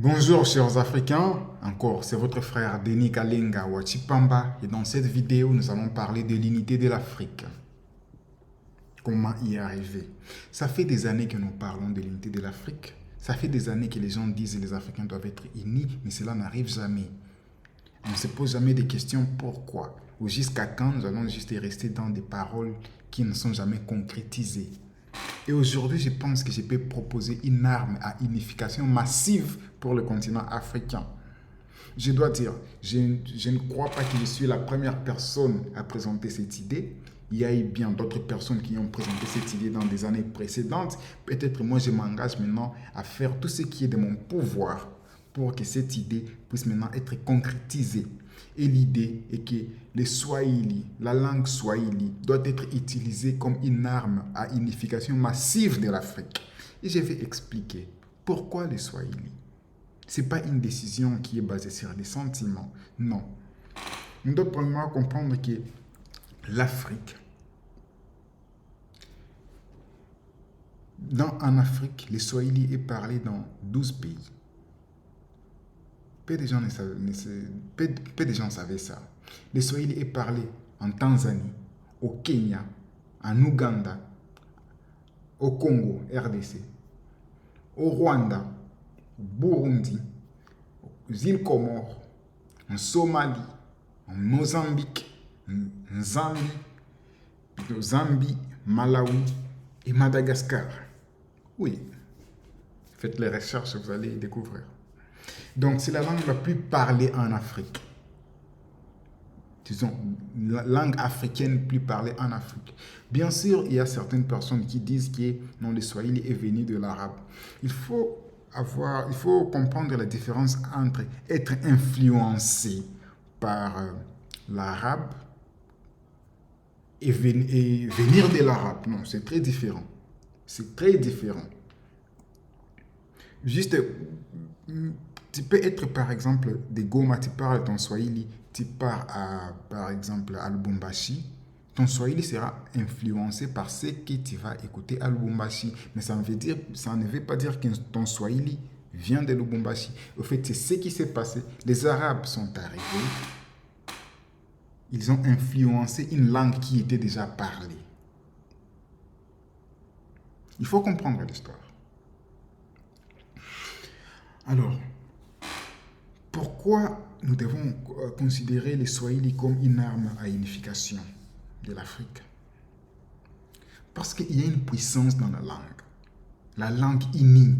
Bonjour chers Africains, encore c'est votre frère Denis Kalenga Wachipamba et dans cette vidéo nous allons parler de l'unité de l'Afrique. Comment y arriver? Ça fait des années que nous parlons de l'unité de l'Afrique, ça fait des années que les gens disent que les Africains doivent être unis, mais cela n'arrive jamais. On ne se pose jamais des questions pourquoi, ou jusqu'à quand nous allons juste rester dans des paroles qui ne sont jamais concrétisées. Et aujourd'hui, je pense que je peux proposer une arme à unification massive pour le continent africain. Je dois dire, je ne crois pas que je suis la première personne à présenter cette idée. Il y a eu bien d'autres personnes qui ont présenté cette idée dans des années précédentes. Peut-être moi, je m'engage maintenant à faire tout ce qui est de mon pouvoir pour que cette idée puisse maintenant être concrétisée. Et l'idée est que le Swahili, la langue Swahili, doit être utilisée comme une arme à unification massive de l'Afrique. Et je vais expliquer pourquoi le Swahili. Ce n'est pas une décision qui est basée sur des sentiments, non. Nous devons premièrement comprendre que l'Afrique, en Afrique, le Swahili est parlé dans 12 pays. Peu de gens savaient ça. Le Swahili est parlé en Tanzanie, au Kenya, en Ouganda, au Congo, RDC, au Rwanda, au Burundi, aux îles Comores, en Somalie, en Mozambique, en Zambie, Malawi et Madagascar. Oui, faites les recherches, vous allez y découvrir. Donc, c'est la langue la plus parlée en Afrique. Disons, la langue africaine plus parlée en Afrique. Bien sûr, il y a certaines personnes qui disent que non, le Swahili est venu de l'arabe. Il faut comprendre la différence entre être influencé par l'arabe et venir de l'arabe. Non, c'est très différent. C'est très différent. Juste, tu peux être par exemple de Goma, tu parles ton Swahili, tu pars par exemple à Lubumbashi, ton Swahili sera influencé par ce que tu vas écouter à Lubumbashi. Mais ça ne veut pas dire que ton Swahili vient de Lubumbashi. Au fait, c'est ce qui s'est passé. Les Arabes sont arrivés, ils ont influencé une langue qui était déjà parlée. Il faut comprendre l'histoire. Alors, pourquoi nous devons considérer les Swahili comme une arme à unification de l'Afrique? Parce qu'il y a une puissance dans la langue unie.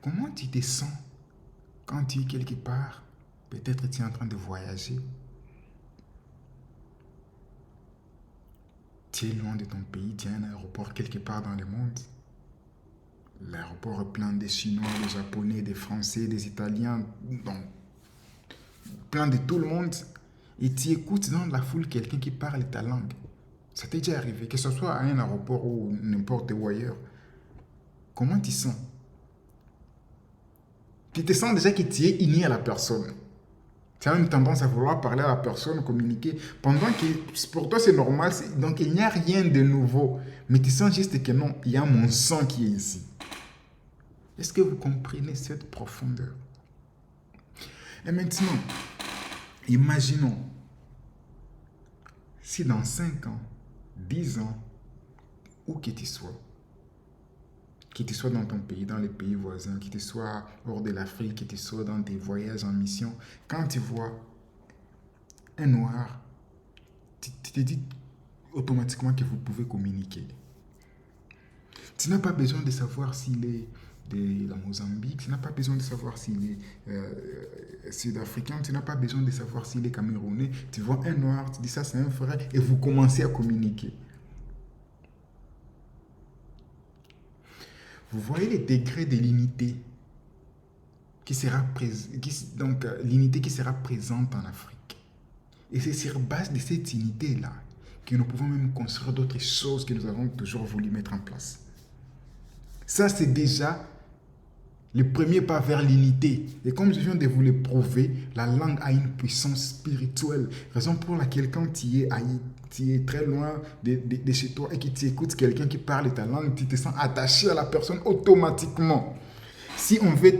Comment tu te sens quand tu es quelque part? Peut-être tu es en train de voyager. Tu es loin de ton pays, tu as un aéroport quelque part dans le monde. L'aéroport est plein des Chinois, des Japonais, des Français, des Italiens, donc plein de tout le monde. Et tu écoutes dans la foule quelqu'un qui parle ta langue. Ça t'est déjà arrivé, que ce soit à un aéroport ou n'importe où ailleurs. Comment tu sens? Tu te sens déjà que tu es uni à la personne. Tu as une tendance à vouloir parler à la personne, communiquer, pendant que pour toi c'est normal, donc il n'y a rien de nouveau. Mais tu sens juste que non, il y a mon sang qui est ici. Est-ce que vous comprenez cette profondeur? Et maintenant, imaginons si dans 5 ans, 10 ans, où que tu sois dans ton pays, dans les pays voisins, que tu sois hors de l'Afrique, que tu sois dans tes voyages en mission, quand tu vois un noir, tu te dis automatiquement que vous pouvez communiquer. Tu n'as pas besoin de savoir s'il est de la Mozambique, tu n'as pas besoin de savoir s'il est sud-africain, tu n'as pas besoin de savoir s'il est camerounais. Tu vois un noir, tu dis ça c'est un frère et vous commencez à communiquer. Vous voyez les degrés de l'unité l'unité qui sera présente en Afrique. Et c'est sur base de cette unité-là que nous pouvons même construire d'autres choses que nous avons toujours voulu mettre en place. Ça, c'est déjà le premier pas vers l'unité. Et comme je viens de vous le prouver, la langue a une puissance spirituelle. Raison pour laquelle quand tu es tu es très loin de chez toi et que tu écoutes quelqu'un qui parle ta langue, tu te sens attaché à la personne automatiquement. Si on veut,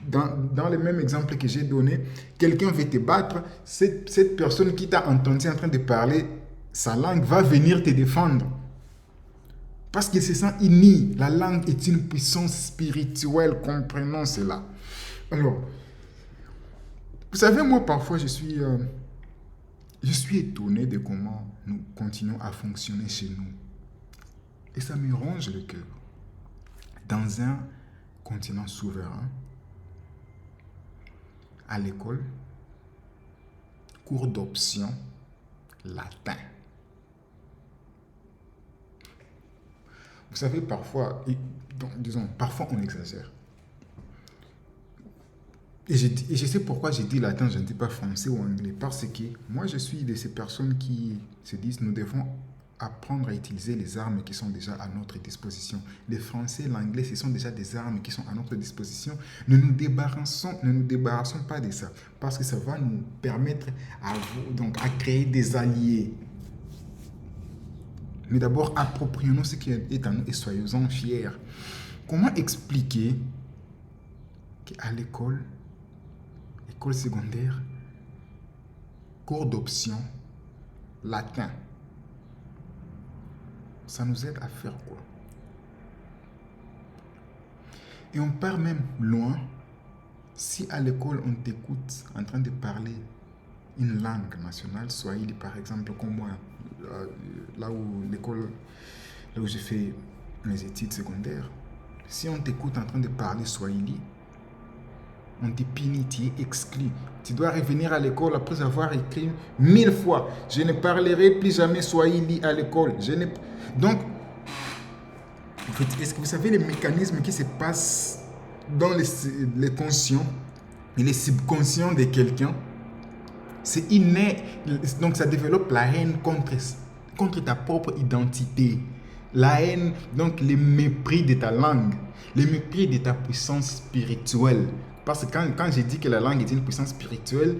dans le même exemple que j'ai donné, quelqu'un veut te battre, cette personne qui t'a entendu en train de parler sa langue va venir te défendre. Parce qu'il se sent uni. La langue est une puissance spirituelle, comprenons cela. Alors, vous savez, moi parfois je suis étonné de comment nous continuons à fonctionner chez nous. Et ça me ronge le cœur. Dans un continent souverain, à l'école, cours d'option, latin. Vous savez, parfois, parfois on exagère. Et je sais pourquoi j'ai dit latin, je ne dis pas français ou anglais. Parce que moi, je suis de ces personnes qui se disent nous devons apprendre à utiliser les armes qui sont déjà à notre disposition. Le français, l'anglais, ce sont déjà des armes qui sont à notre disposition. Ne nous débarrassons pas de ça. Parce que ça va nous permettre à créer des alliés. Mais d'abord, approprions-nous ce qui est à nous et soyons-en fiers. Comment expliquer qu'à l'école secondaire, cours d'option, latin, ça nous aide à faire quoi? Et on part même loin. Si à l'école on t'écoute en train de parler une langue nationale, Swahili par exemple, comme moi, là où j'ai fait mes études secondaires, si on t'écoute en train de parler Swahili, on te punit, tu es exclu. Tu dois revenir à l'école après avoir écrit 1000 fois. Je ne parlerai plus jamais Swahili à l'école. Donc, en fait, est-ce que vous savez les mécanismes qui se passent dans les conscients et les subconscients de quelqu'un? C'est inné. Donc, ça développe la haine contre ta propre identité. La haine, donc le mépris de ta langue, le mépris de ta puissance spirituelle. Parce que quand j'ai dit que la langue est une puissance spirituelle,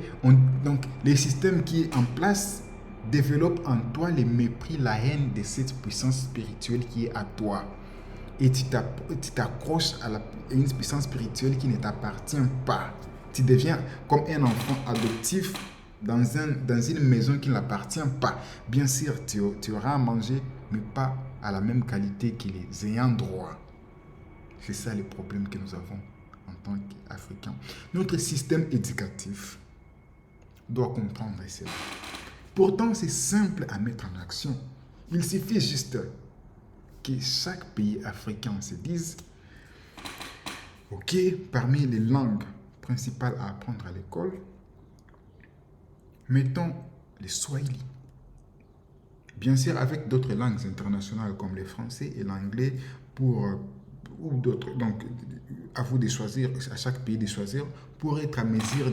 donc le système qui est en place développe en toi le mépris, la haine de cette puissance spirituelle qui est à toi. Et tu t'accroches à une puissance spirituelle qui ne t'appartient pas. Tu deviens comme un enfant adoptif dans une maison qui ne l'appartient pas. Bien sûr, tu auras à manger, mais pas à la même qualité que les ayants droit. C'est ça le problème que nous avons en tant qu'Africains. Notre système éducatif doit comprendre cela. Pourtant, c'est simple à mettre en action. Il suffit juste que chaque pays africain se dise ok, parmi les langues principales à apprendre à l'école, mettons les Swahili. Bien sûr, avec d'autres langues internationales comme le français et l'anglais ou d'autres. Donc, à vous de choisir, à chaque pays de choisir pour être à mesure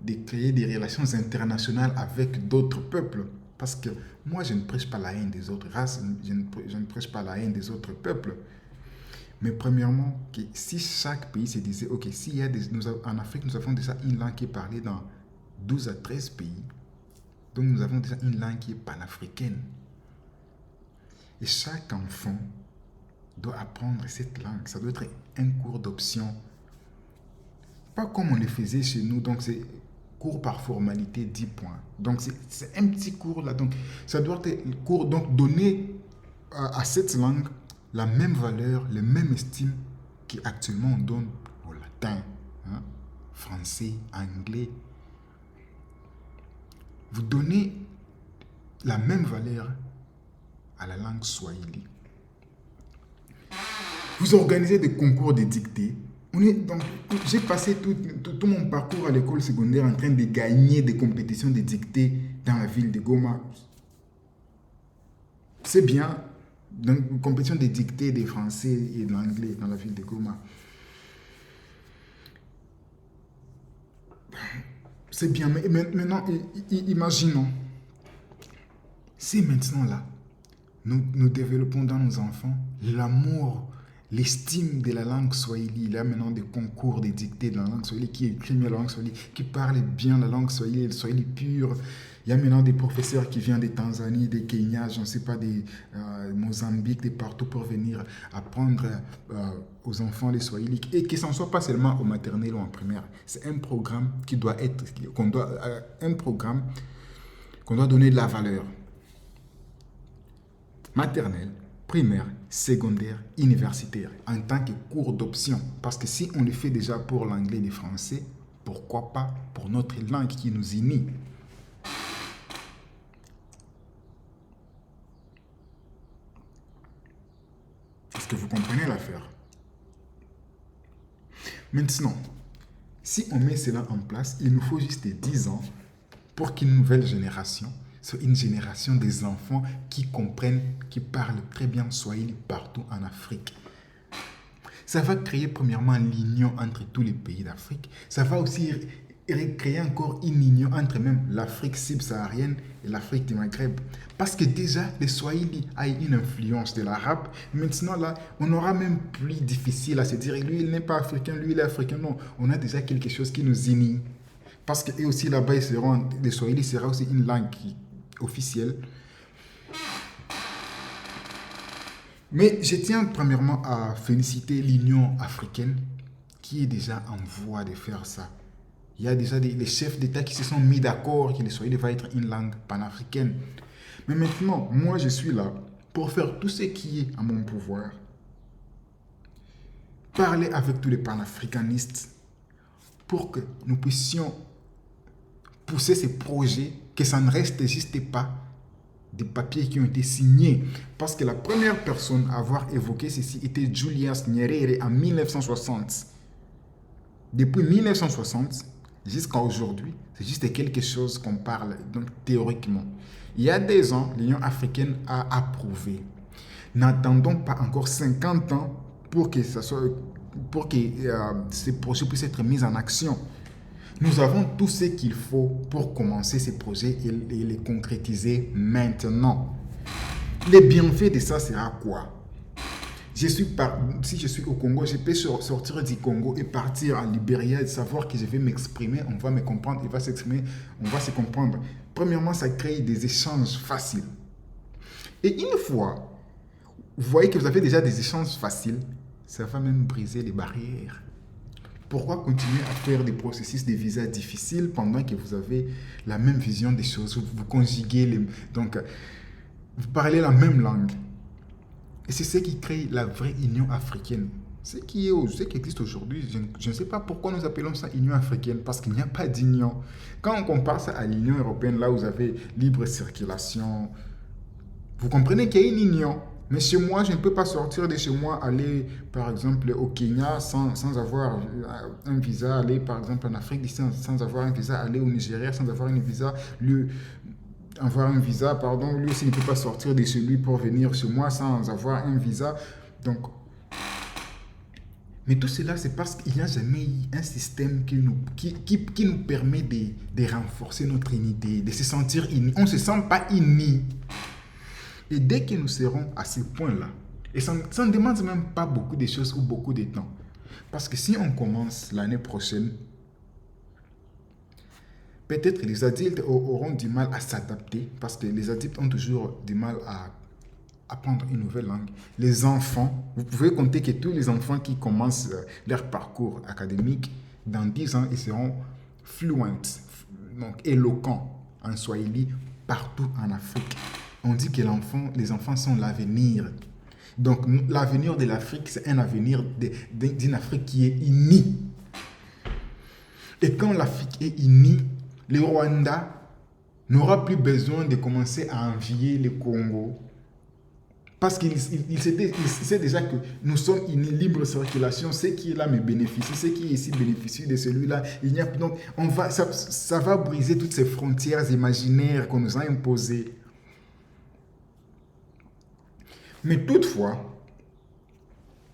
de créer des relations internationales avec d'autres peuples. Parce que moi, je ne prêche pas la haine des autres races, je ne prêche pas la haine des autres peuples. Mais premièrement, si chaque pays se disait, ok, en Afrique, nous avons déjà une langue qui est parlée dans 12 à 13 pays. Donc, nous avons déjà une langue qui est panafricaine. Et chaque enfant doit apprendre cette langue. Ça doit être un cours d'option. Pas comme on le faisait chez nous. Donc, c'est cours par formalité, 10 points. Donc, c'est un petit cours là. Donc, ça doit être un cours, donc, donner à cette langue la même valeur, la même estime qu'actuellement on donne au latin, français, anglais. Vous donnez la même valeur à la langue swahili. Vous organisez des concours de dictée. J'ai passé tout mon parcours à l'école secondaire en train de gagner des compétitions de dictée dans la ville de Goma. C'est bien, donc une compétition de dictée des français et de l'anglais dans la ville de Goma. C'est bien, mais maintenant, imaginons, si maintenant là, nous développons dans nos enfants l'amour l'estime de la langue swahili. Il y a maintenant des concours, des dictées de la langue swahili, qui écrivent bien la langue swahili, qui parlent bien la langue swahili, le swahili pur. Il y a maintenant des professeurs qui viennent des Tanzanie, des Kenya, je ne sais pas, des Mozambique, de partout pour venir apprendre aux enfants les swahili. Et que ce ne soit pas seulement au maternel ou en primaire. C'est un programme qui doit être, un programme qu'on doit donner de la valeur. Maternelle, primaire, secondaire, universitaire, en tant que cours d'option. Parce que si on le fait déjà pour l'anglais et le français, pourquoi pas pour notre langue qui nous unit? Est-ce que vous comprenez l'affaire? Maintenant, si on met cela en place, il nous faut juste 10 ans pour qu'une nouvelle génération soit une génération des enfants qui comprennent, qui parlent très bien Swahili partout en Afrique. Ça va créer premièrement l'union entre tous les pays d'Afrique. Ça va aussi créer encore une union entre même l'Afrique subsaharienne et l'Afrique du Maghreb. Parce que déjà, le Swahili a une influence de l'arabe. Maintenant, là, on aura même plus difficile à se dire, lui, il n'est pas africain, lui, il est africain. Non, on a déjà quelque chose qui nous unit. Parce que eux aussi, là-bas, le Swahili sera aussi une langue officielle. Mais je tiens premièrement à féliciter l'Union africaine qui est déjà en voie de faire ça. Il y a déjà les chefs d'État qui se sont mis d'accord que le Swahili va être une langue panafricaine. Mais maintenant, moi je suis là pour faire tout ce qui est à mon pouvoir. Parler avec tous les panafricanistes pour que nous puissions pousser ces projets, que ça ne reste juste pas des papiers qui ont été signés. Parce que la première personne à avoir évoqué ceci était Julius Nyerere en 1960. Depuis 1960 jusqu'à aujourd'hui, c'est juste quelque chose qu'on parle donc, théoriquement. Il y a des ans, l'Union africaine a approuvé. N'attendons pas encore 50 ans pour que ces projets puissent être mis en action. Nous avons tout ce qu'il faut pour commencer ces projets et les concrétiser maintenant. Les bienfaits de ça sera quoi? Si je suis au Congo, je peux sortir du Congo et partir en Libéria et savoir que je vais m'exprimer, on va me comprendre, il va s'exprimer, on va se comprendre. Premièrement, ça crée des échanges faciles. Et une fois, vous voyez que vous avez déjà des échanges faciles, ça va même briser les barrières. Pourquoi continuer à faire des processus de visa difficiles pendant que vous avez la même vision des choses, vous conjuguez, donc vous parlez la même langue. Et c'est ce qui crée la vraie Union africaine. Ce qui existe aujourd'hui, je ne sais pas pourquoi nous appelons ça Union africaine, parce qu'il n'y a pas d'union. Quand on compare ça à l'Union européenne, là où vous avez libre circulation, vous comprenez qu'il y a une union. Mais chez moi, je ne peux pas sortir de chez moi, aller par exemple au Kenya sans avoir un visa, aller par exemple en Afrique du Sud sans avoir un visa, aller au Nigeria sans avoir un visa, lui aussi ne peut pas sortir de chez lui pour venir chez moi sans avoir un visa. Donc, mais tout cela, c'est parce qu'il n'y a jamais eu un système qui nous permet de renforcer notre unité, de se sentir unis. On ne se sent pas unis. Et dès que nous serons à ce point-là, et ça ne demande même pas beaucoup de choses ou beaucoup de temps. Parce que si on commence l'année prochaine, peut-être les adultes auront du mal à s'adapter, parce que les adultes ont toujours du mal à apprendre une nouvelle langue. Les enfants, vous pouvez compter que tous les enfants qui commencent leur parcours académique, dans 10 ans, ils seront fluents, donc éloquents en Swahili partout en Afrique. On dit que les enfants sont l'avenir. Donc l'avenir de l'Afrique, c'est un avenir d'une Afrique qui est unie. Et quand l'Afrique est unie, le Rwanda n'aura plus besoin de commencer à envier le Congo. Parce qu'il sait déjà que nous sommes une libre circulation. Ce qui est là me bénéficie, ce qui est ici bénéficie de celui-là. Donc ça va briser toutes ces frontières imaginaires qu'on nous a imposées. Mais toutefois,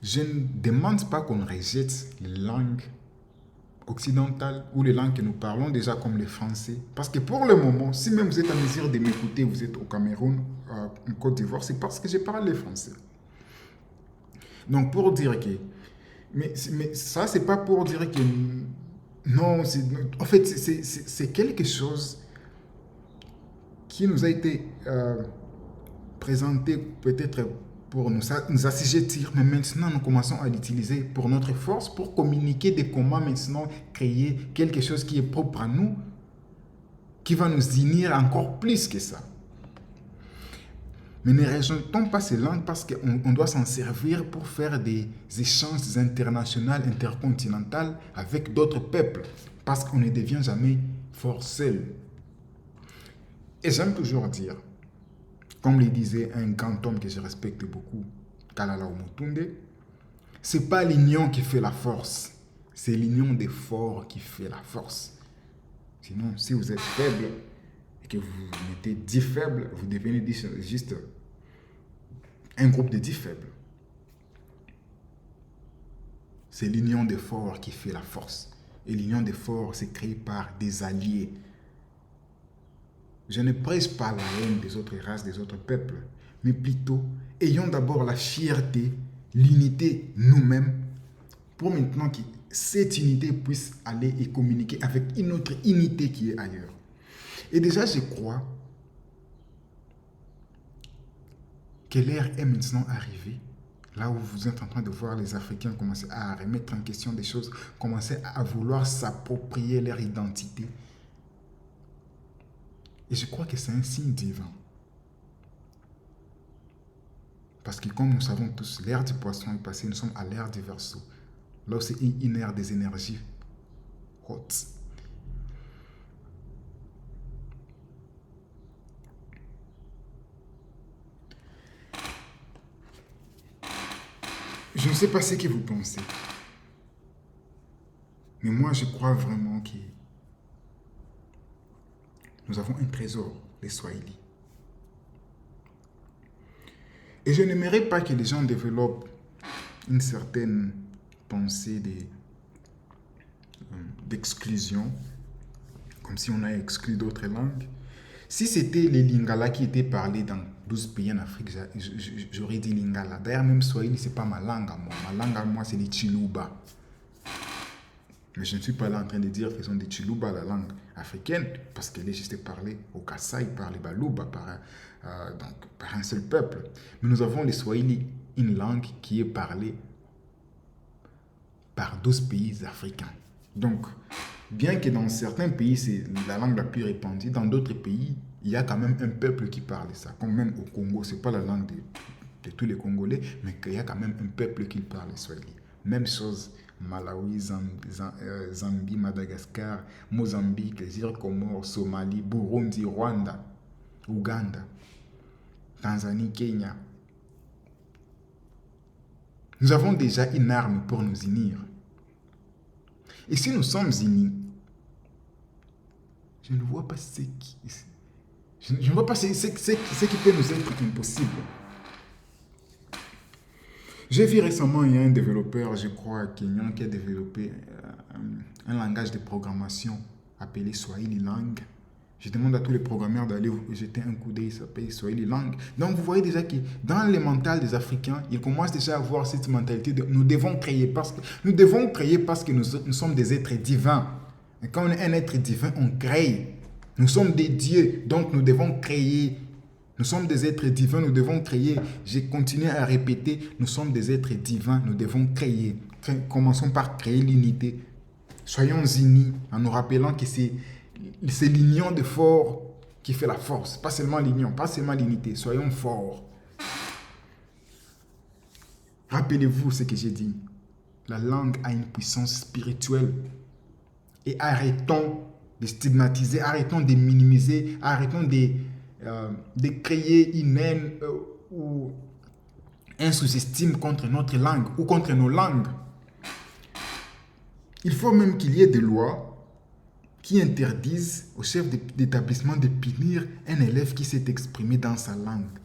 je ne demande pas qu'on rejette les langues occidentales ou les langues que nous parlons déjà comme le français. Parce que pour le moment, si même vous êtes en mesure de m'écouter, vous êtes au Cameroun, en Côte d'Ivoire, c'est parce que je parle le français. Donc, pour dire que... mais ça, c'est pas pour dire que... Non, en fait, c'est quelque chose qui nous a été présenté peut-être pour nous assujettir, mais maintenant nous commençons à l'utiliser pour notre force, pour communiquer de comment maintenant créer quelque chose qui est propre à nous, qui va nous unir encore plus que ça. Mais ne rejetons pas ces langues parce qu'on doit s'en servir pour faire des échanges internationaux, intercontinentaux avec d'autres peuples, parce qu'on ne devient jamais fort seul. Et j'aime toujours dire, comme le disait un grand homme que je respecte beaucoup, Kalala Omotunde, c'est pas l'union qui fait la force, c'est l'union des forts qui fait la force. Sinon, si vous êtes faible et que vous mettez 10 faibles, vous devenez juste un groupe de 10 faibles. C'est l'union des forts qui fait la force. Et l'union des forts, c'est créé par des alliés. Je ne prêche pas la haine des autres races, des autres peuples, mais plutôt ayons d'abord la fierté, l'unité nous-mêmes, pour maintenant que cette unité puisse aller et communiquer avec une autre unité qui est ailleurs. Et déjà, je crois que l'ère est maintenant arrivée, là où vous êtes en train de voir les Africains commencer à remettre en question des choses, commencer à vouloir s'approprier leur identité. Et je crois que c'est un signe divin. Parce que comme nous savons tous, l'ère du poisson est passée, nous sommes à l'ère du Verseau. Là où c'est une ère des énergies hautes. Je ne sais pas ce que vous pensez. Mais moi, je crois vraiment que nous avons un trésor, les Swahili. Et je n'aimerais pas que les gens développent une certaine pensée d'exclusion, comme si on a exclu d'autres langues. Si c'était les Lingala qui étaient parlés dans 12 pays en Afrique, j'aurais dit Lingala. D'ailleurs, même Swahili, ce n'est pas ma langue à moi. Ma langue à moi, c'est les Chiluba. Mais je ne suis pas là en train de dire faisons des Chiluba la langue africaine, parce qu'elle est juste parlée au Kassai, par les Baluba, par un seul peuple. Mais nous avons les Swahili, une langue qui est parlée par 12 pays africains. Donc, bien que dans certains pays, c'est la langue la plus répandue, dans d'autres pays, il y a quand même un peuple qui parle ça. Comme même au Congo, ce n'est pas la langue de tous les Congolais, mais qu'il y a quand même un peuple qui parle le Swahili. Même chose, Malawi, Zambie, Madagascar, Mozambique, les îles Comores, Somalie, Burundi, Rwanda, Ouganda, Tanzanie, Kenya. Nous avons déjà une arme pour nous unir. Et si nous sommes unis, je ne vois pas ce qui peut nous être impossible. J'ai vu récemment, il y a un développeur, je crois, kenyan, qui a développé un langage de programmation appelé Swahili Lang. Je demande à tous les programmeurs d'aller jeter un coup d'œil, ça s'appelle Swahili Lang. Donc vous voyez déjà que dans le mental des Africains, ils commencent déjà à avoir cette mentalité de nous devons créer parce que nous sommes des êtres divins. Et quand on est un être divin, on crée. Nous sommes des dieux, donc nous devons créer. Nous sommes des êtres divins, nous devons créer. J'ai continué à répéter, nous sommes des êtres divins, nous devons créer. Commençons par créer l'unité. Soyons unis en nous rappelant que c'est l'union de forts qui fait la force. Pas seulement l'union, pas seulement l'unité. Soyons forts. Rappelez-vous ce que j'ai dit. La langue a une puissance spirituelle. Et arrêtons de stigmatiser, arrêtons de minimiser, arrêtons de créer une haine ou un sous-estime contre notre langue ou contre nos langues. Il faut même qu'il y ait des lois qui interdisent au chef d'établissement de punir un élève qui s'est exprimé dans sa langue.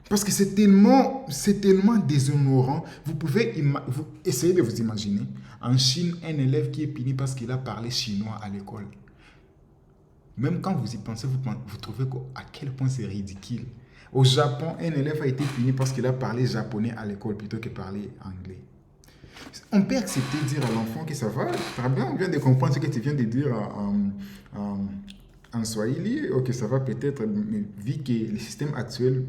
Parce que c'est tellement déshonorant. Vous pouvez essayer de vous imaginer, en Chine, un élève qui est puni parce qu'il a parlé chinois à l'école. Même quand vous y pensez, vous trouvez à quel point c'est ridicule. Au Japon, un élève a été puni parce qu'il a parlé japonais à l'école plutôt que parler anglais. On peut accepter de dire à l'enfant que ça va, très bien, on vient de comprendre ce que tu viens de dire en Swahili, ok, ça va peut-être, mais vu que le système actuel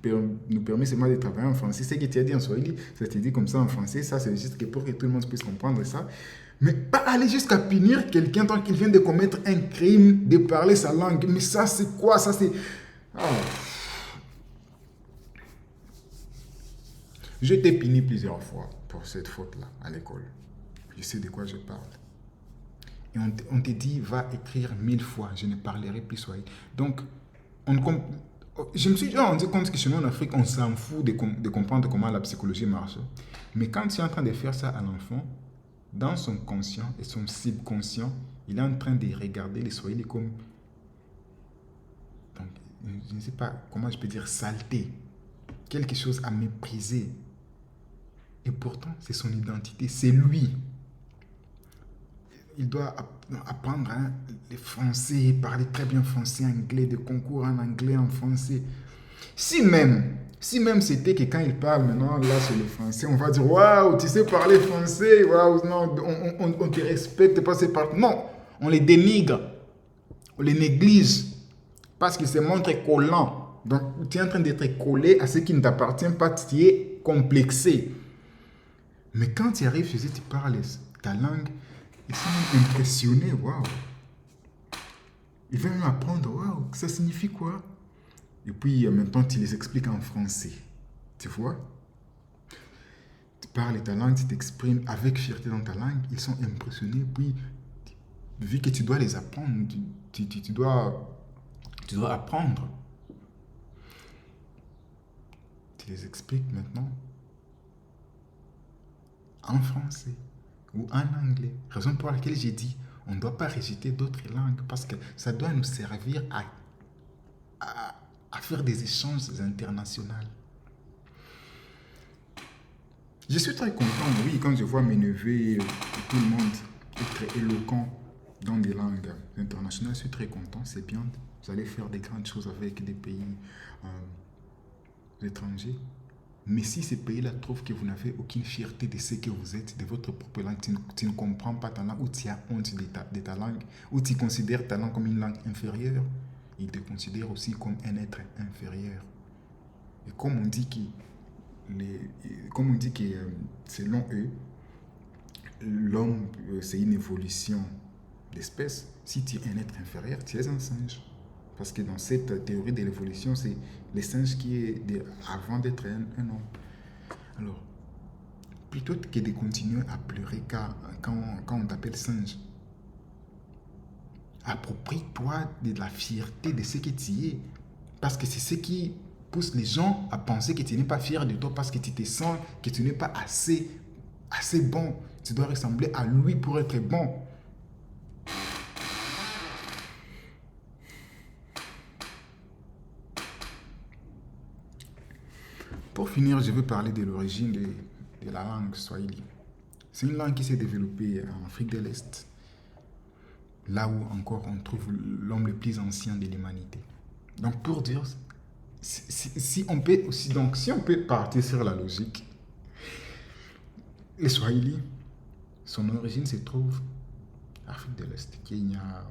nous permet seulement de travailler en français, ce que tu as dit en Swahili, ça te dit comme ça en français, ça c'est juste que pour que tout le monde puisse comprendre ça. Mais pas aller jusqu'à punir quelqu'un tant qu'il vient de commettre un crime, de parler sa langue. Mais ça c'est quoi? Ça c'est... Oh. J'ai été puni plusieurs fois pour cette faute-là à l'école. Je sais de quoi je parle. Et on te dit, va écrire 1000 fois, je ne parlerai plus Swahili. Donc, je me suis rendu compte que chez nous en Afrique, on s'en fout de comprendre comment la psychologie marche. Mais quand tu es en train de faire ça à l'enfant, dans son conscient et son subconscient, il est en train de regarder les Swahili comme, donc, je ne sais pas comment je peux dire, saleté, quelque chose à mépriser. Et pourtant, c'est son identité, c'est lui. Il doit apprendre le français, parler très bien français, anglais, des concours en anglais, en français. Si même c'était que quand il parle maintenant, là, sur le français, on va dire, waouh, tu sais parler français, waouh, non, on te respecte pas, c'est pas... Non, on les dénigre, on les néglige, parce qu'ils se montrent collants. Donc, tu es en train d'être collé à ce qui ne t'appartient pas, tu es complexé. Mais quand tu arrives chez eux, tu parles ta langue, ils sont impressionnés, waouh. Ils veulent même apprendre, waouh, ça signifie quoi? Et puis, en même temps, tu les expliques en français. Tu vois? Tu parles ta langue, tu t'exprimes avec fierté dans ta langue, ils sont impressionnés. Puis, vu que tu dois les apprendre, tu dois apprendre. Tu les expliques maintenant en français ou en anglais. Raison pour laquelle j'ai dit, on ne doit pas rejeter d'autres langues parce que ça doit nous servir à faire des échanges internationaux. Je suis très content, oui, quand je vois mes neveux et tout le monde être éloquent dans des langues internationales. Je suis très content, c'est bien. Vous allez faire des grandes choses avec des pays étrangers. Mais si ces pays-là trouvent que vous n'avez aucune fierté de ce que vous êtes, de votre propre langue, tu ne comprends pas ta langue, ou tu as honte de ta langue, ou tu considères ta langue comme une langue inférieure, ils te considèrent aussi comme un être inférieur. Et comme on dit que selon eux, l'homme, c'est une évolution d'espèce. Si tu es un être inférieur, tu es un singe. Parce que dans cette théorie de l'évolution, c'est le singe qui est avant d'être un homme. Alors, plutôt que de continuer à pleurer quand on t'appelle singe, approprie-toi de la fierté de ce que tu es. Parce que c'est ce qui pousse les gens à penser que tu n'es pas fier de toi parce que tu te sens que tu n'es pas assez bon. Tu dois ressembler à lui pour être bon. Pour finir, je veux parler de l'origine de la langue swahili. C'est une langue qui s'est développée en Afrique de l'Est, là où encore on trouve l'homme le plus ancien de l'humanité. Donc pour dire, si on peut partir sur la logique, le swahili, son origine se trouve en Afrique de l'Est, Kenya,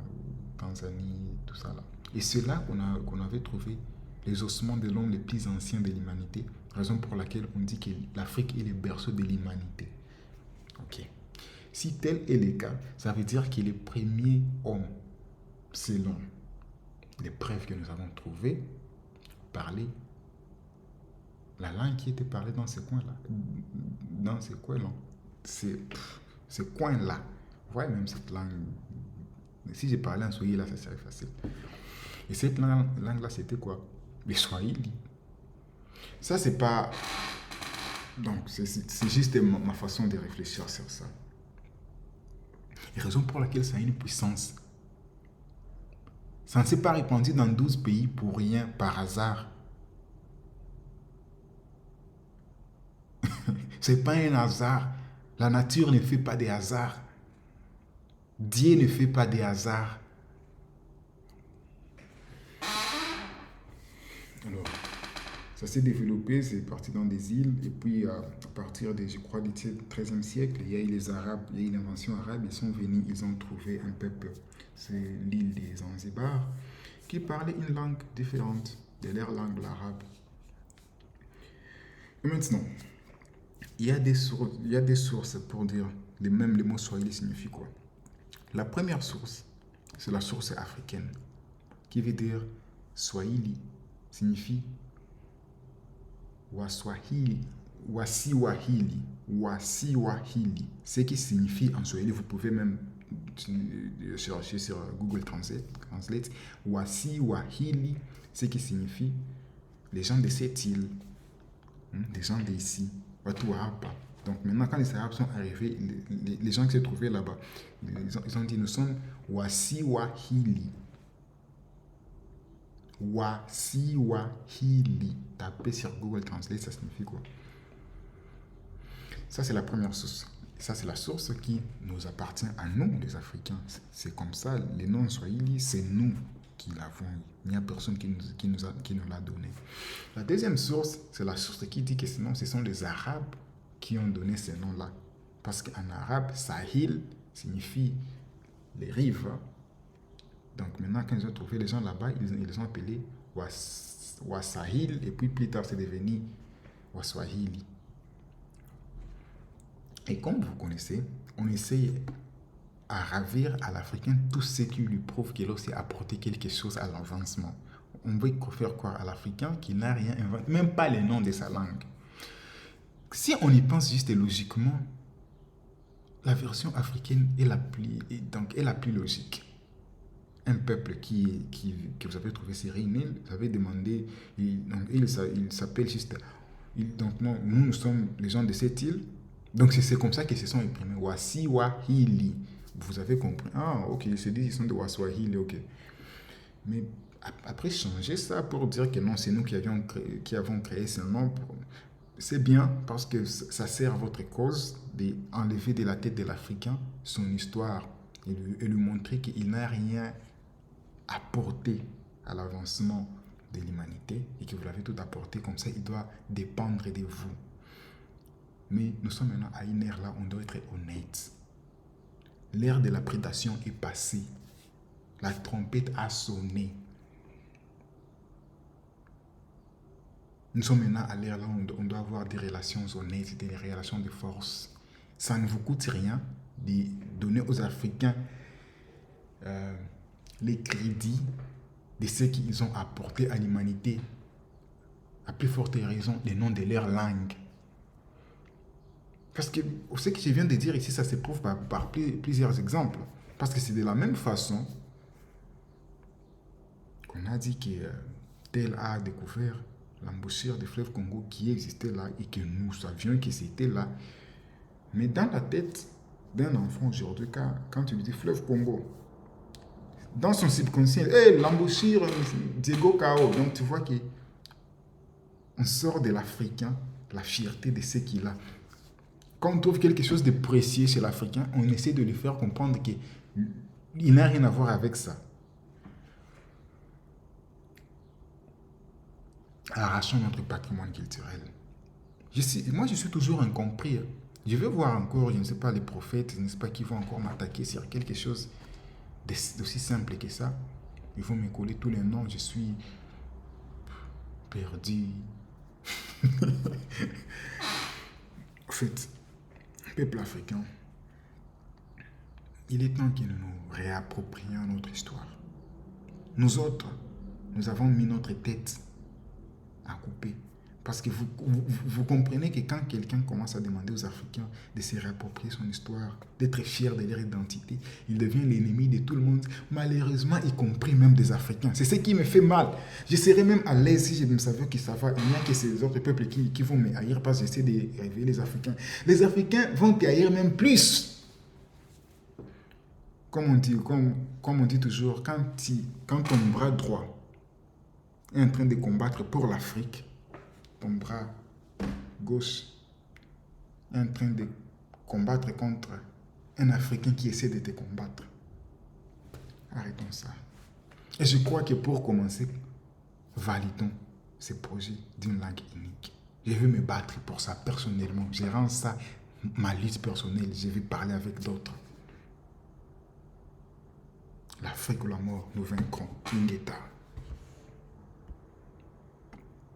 Tanzanie, tout ça là. Et c'est là qu'on avait trouvé les ossements de l'homme le plus ancien de l'humanité, raison pour laquelle on dit que l'Afrique est le berceau de l'humanité. Ok. Si tel est le cas, ça veut dire que les premiers hommes, selon les preuves que nous avons trouvées, parlaient la langue qui était parlée dans ces coins-là. Dans ces coins-là. Ces coins-là. Vous voyez même cette langue. Si j'ai parlé en swahili, là, ça serait facile. Et cette langue-là, c'était quoi? Le swahili. Ça, c'est pas... Donc, c'est juste ma façon de réfléchir sur ça. Et raison pour laquelle ça a une puissance. Ça ne s'est pas répandu dans 12 pays pour rien, par hasard. C'est pas un hasard. La nature ne fait pas des hasards. Dieu ne fait pas des hasards. Alors, Ça s'est développé, c'est parti dans des îles. Et puis, à partir je crois, du XIIIe siècle, il y a eu les Arabes, il y a eu l'invention arabe. Ils sont venus, ils ont trouvé un peuple, c'est l'île des Zanzibar, qui parlait une langue différente de leur langue, l'arabe. Et maintenant, il y a des sources pour dire, même les mots swahili signifient quoi. La première source, c'est la source africaine, qui veut dire swahili, signifie Waswahili, Wasiwahili, ce qui signifie en swahili, vous pouvez même chercher sur Google Translate, Wasiwahili, ce qui signifie les gens de cette île, des gens d'ici, Watu Wahapa. Donc maintenant, quand les Arabes sont arrivés, les gens qui se trouvaient là-bas, ils ont dit, nous sommes Wasiwahili. Wasiwahili. Tapez sur Google Translate, ça signifie quoi? Ça, c'est la première source. Ça, c'est la source qui nous appartient à nous, les Africains. C'est comme ça, les noms swahili, c'est nous qui l'avons. Il n'y a personne qui nous l'a donné. La deuxième source, c'est la source qui dit que sinon, ce sont les Arabes qui ont donné ces noms-là. Parce qu'en arabe, Sahil signifie les rives. Donc maintenant, quand ils ont trouvé les gens là-bas, ils les ont appelés Wasahil, et puis plus tard, c'est devenu Waswahili. Et comme vous connaissez, on essaye à ravir à l'Africain tout ce qui lui prouve qu'il a aussi apporté quelque chose à l'avancement. On veut faire croire à l'Africain qu'il n'a rien inventé, même pas les noms de sa langue. Si on y pense juste et logiquement, la version africaine est la plus logique. Un peuple que vous avez trouvé Cyril Nil, vous avez demandé, il s'appelle juste, donc non, nous sommes les gens de cette île, donc c'est comme ça qu'ils se sont imprimés, Wasiwahili. Vous avez compris? Ah, ok, ils se disent qu'ils sont de Waswahili, ok. Mais après, changer ça pour dire que non, c'est nous qui avons créé ce nom, c'est bien parce que ça sert à votre cause d'enlever de la tête de l'Africain son histoire et lui montrer qu'il n'a rien apporté à l'avancement de l'humanité et que vous l'avez tout apporté, comme ça il doit dépendre de vous. Mais nous sommes maintenant à une ère là où on doit être honnête. L'ère de la prédation est passée. La trompette a sonné. Nous sommes maintenant à l'ère là où on doit avoir des relations honnêtes, des relations de force. Ça ne vous coûte rien de donner aux Africains les crédits de ce qu'ils ont apporté à l'humanité. À plus forte raison, les noms de leur langue. Parce que ce que je viens de dire ici, ça se prouve par plusieurs exemples. Parce que c'est de la même façon qu'on a dit que tel a découvert l'embouchure du fleuve Congo qui existait là et que nous savions que c'était là. Mais dans la tête d'un enfant aujourd'hui, quand tu lui dis fleuve Congo, dans son subconscient, l'embouchure Diego Cao. Donc tu vois qu'on sort de l'Africain, la fierté de ce qu'il a. Quand on trouve quelque chose de précieux chez l'Africain, on essaie de lui faire comprendre qu'il n'a rien à voir avec ça. Arrachons notre patrimoine culturel. Moi, je suis toujours incompris. Je vais voir encore, je ne sais pas, les prophètes, je ne sais pas qui vont encore m'attaquer sur quelque chose d'aussi simple que ça. Ils vont me coller tous les noms, je suis perdu. En fait, peuple africain, il est temps que nous nous réapproprions notre histoire. Nous autres, nous avons mis notre tête à couper. Parce que vous comprenez que quand quelqu'un commence à demander aux Africains de se réapproprier son histoire, d'être fiers de leur identité, il devient l'ennemi de tout le monde, malheureusement y compris même des Africains. C'est ce qui me fait mal. Je serais même à l'aise si je me savais que ça va. Il n'y a que ces autres peuples qui vont me haïr parce que j'essaie de réveiller les Africains. Les Africains vont te haïr même plus. Comme on dit toujours, quand ton bras droit est en train de combattre pour l'Afrique, ton bras gauche est en train de combattre contre un Africain qui essaie de te combattre. Arrêtons ça. Et je crois que pour commencer, validons ce projet d'une langue unique. Je vais me battre pour ça personnellement. Je rends ça ma lutte personnelle. Je vais parler avec d'autres. L'Afrique ou la mort, nous vaincrons. Ingeta.